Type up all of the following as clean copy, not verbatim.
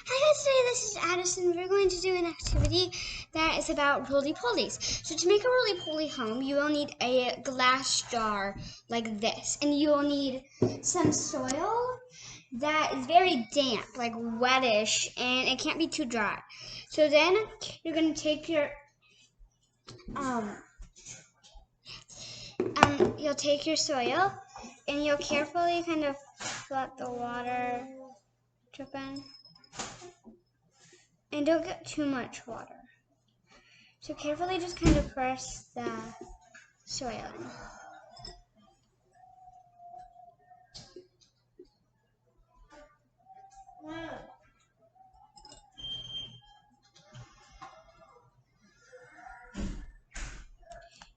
Hi guys, today this is Addison. We're going to do an activity that is about roly-polies. So to make a roly-poly home, you will need a glass jar like this. And you will need some soil that is very damp, like wettish, and it can't be too dry. So then you're going to take your, you'll take your soil and you'll carefully kind of let the water drip in. And don't get too much water. So carefully just kind of press the soil in.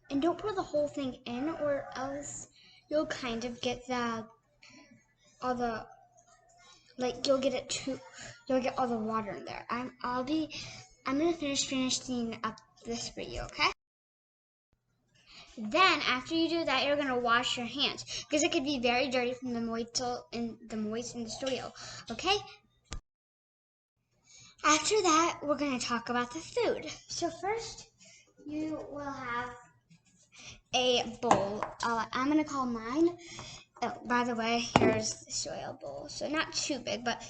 And don't pour the whole thing in, or else you'll kind of get you'll get all the water in there. I'm gonna finish finishing up this for you, okay? Then after you do that, you're gonna wash your hands because it could be very dirty from the moisture in the soil, okay? After that, we're gonna talk about the food. So first, you will have a bowl. I'm gonna call mine. Oh, by the way, here's the soil bowl. So not too big, but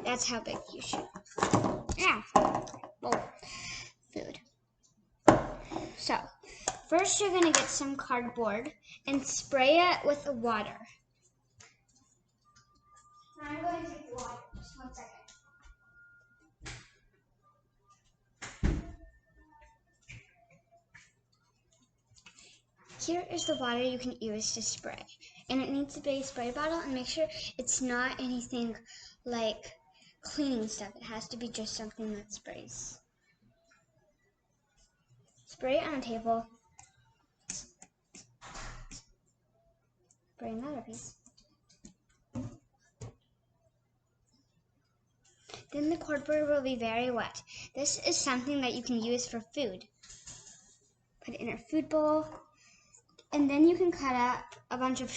that's how big you should. Yeah, bowl food. So first, you're gonna get some cardboard and spray it with the water. I'm going to take the water. Just 1 second. Here is the water you can use to spray. And it needs to be a spray bottle, and make sure it's not anything like cleaning stuff. It has to be just something that sprays. Spray it on a table. Spray another piece. Then the cardboard will be very wet. This is something that you can use for food. Put it in a food bowl. And then you can cut up a bunch of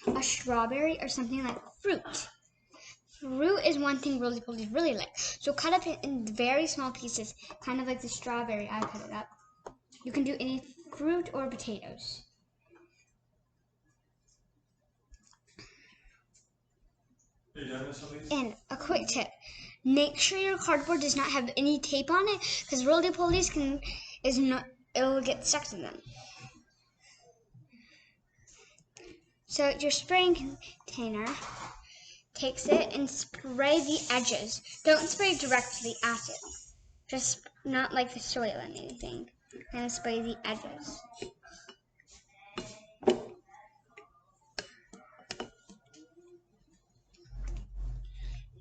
a strawberry or something like fruit. Fruit is one thing roly-polies really like. So cut up it in very small pieces, kind of like the strawberry I cut it up. You can do any fruit or potatoes. And a quick tip, make sure your cardboard does not have any tape on it, because roly-polies it'll get stuck to them. So your spraying container takes it and spray the edges. Don't spray directly at it. Just not like the soil and anything. And spray the edges.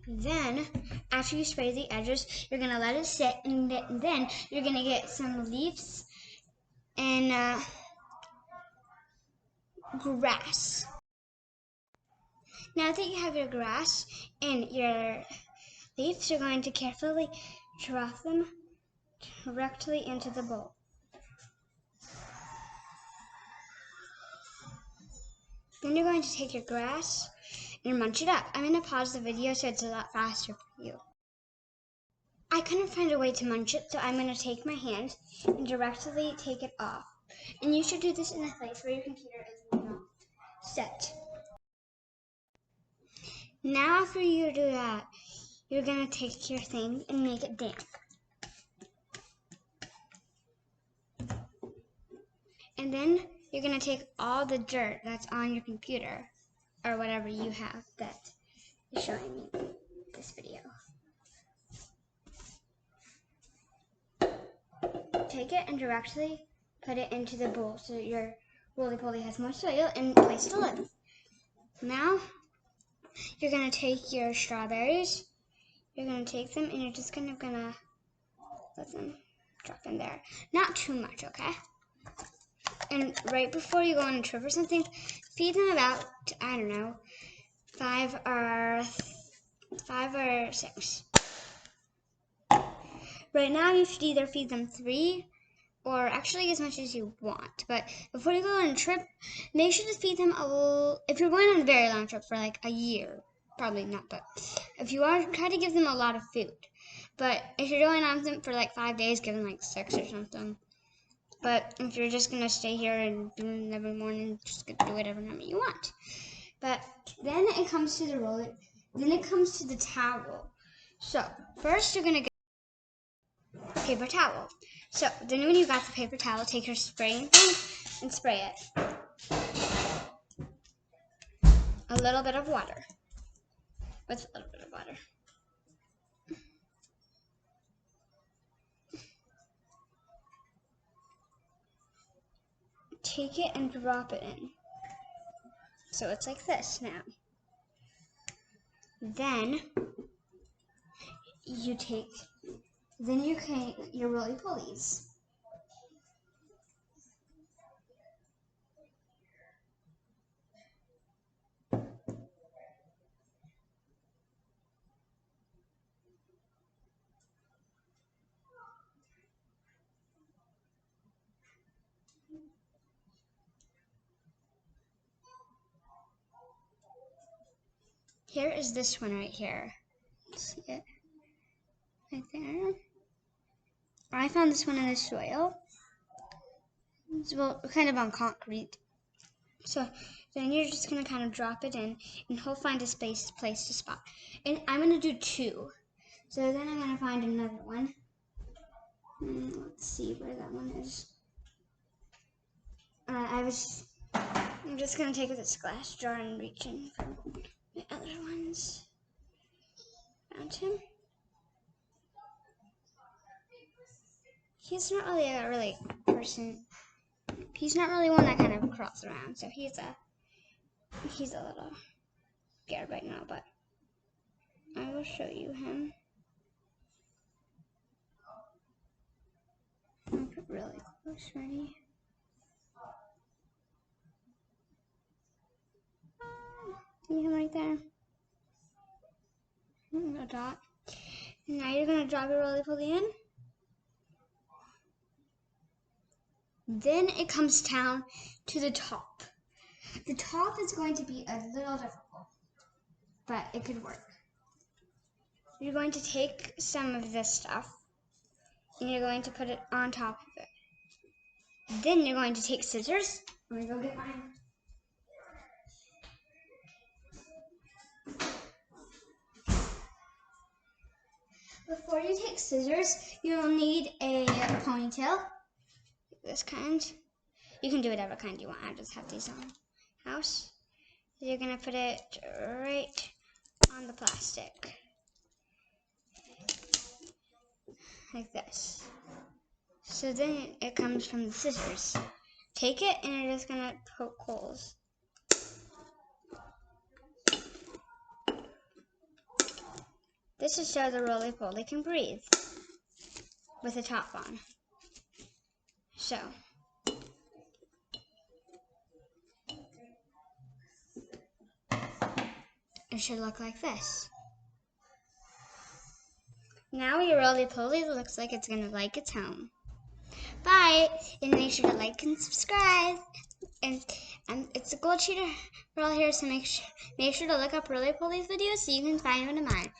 Then, after you spray the edges, you're gonna let it sit, and then you're gonna get some leaves and grass. Now that you have your grass and your leaves, you're going to carefully drop them directly into the bowl. Then you're going to take your grass and munch it up. I'm going to pause the video so it's a lot faster for you. I couldn't find a way to munch it, so I'm going to take my hand and directly take it off. And you should do this in a place where your computer is not set. Now after you do that, you're going to take your thing and make it damp. And then you're going to take all the dirt that's on your computer, or whatever you have that is showing me this video. Take it and directly put it into the bowl so your roly-poly has more soil and place to live. Now, you're going to take your strawberries, you're going to take them, and you're just kind of going to let them drop in there. Not too much, okay? And right before you go on a trip or something, feed them about, I don't know, 5 or 6. Right now, you should either feed them 3 or actually as much as you want. But before you go on a trip, make sure to feed them if you're going on a very long trip for like a year, probably not, but If you are, try to give them a lot of food. But if you're going on them for like 5 days, give them like 6 or something. But if you're just gonna stay here and do it every morning, just do whatever number you want. But then it comes to the roller. Then it comes to the towel. So first you're gonna get paper towel. So then when you got the paper towel, take your spraying thing and spray it. A little bit of water. With a little bit of water. Take it and drop it in. So it's like this now. Then you take, your roly-polies. Here is this one right here. See it? Right there. I found this one in the soil. It's kind of on concrete. So then you're just gonna kind of drop it in, and he'll find a place to spot. And I'm gonna do 2. So then I'm gonna find another one. Let's see where that one is. I'm just gonna take this glass jar and reach in for the other ones. Found him. He's not really a person. He's not really one that kind of crawls around. So he's a little scared right now, but I will show you him. I'll get really close. Ready? See him right there? A dot. Now you're gonna drop your roly-poly in. Then it comes down to the top. The top is going to be a little difficult, but it could work. You're going to take some of this stuff, and you're going to put it on top of it. Then you're going to take scissors. I'm gonna go get mine. Before you take scissors, you'll need a ponytail. This kind. You can do whatever kind you want. I just have these on house. You're gonna put it right on the plastic. Like this. So then it comes from the scissors. Take it and you're just gonna poke holes. This is so the roly-poly can breathe with the top on. So it should look like this. Now your roly-poly looks like it's gonna like its home. Bye, and make sure to like and subscribe. And it's a gold cheater for all here, so make sure to look up roly-poly's videos so you can find one of mine.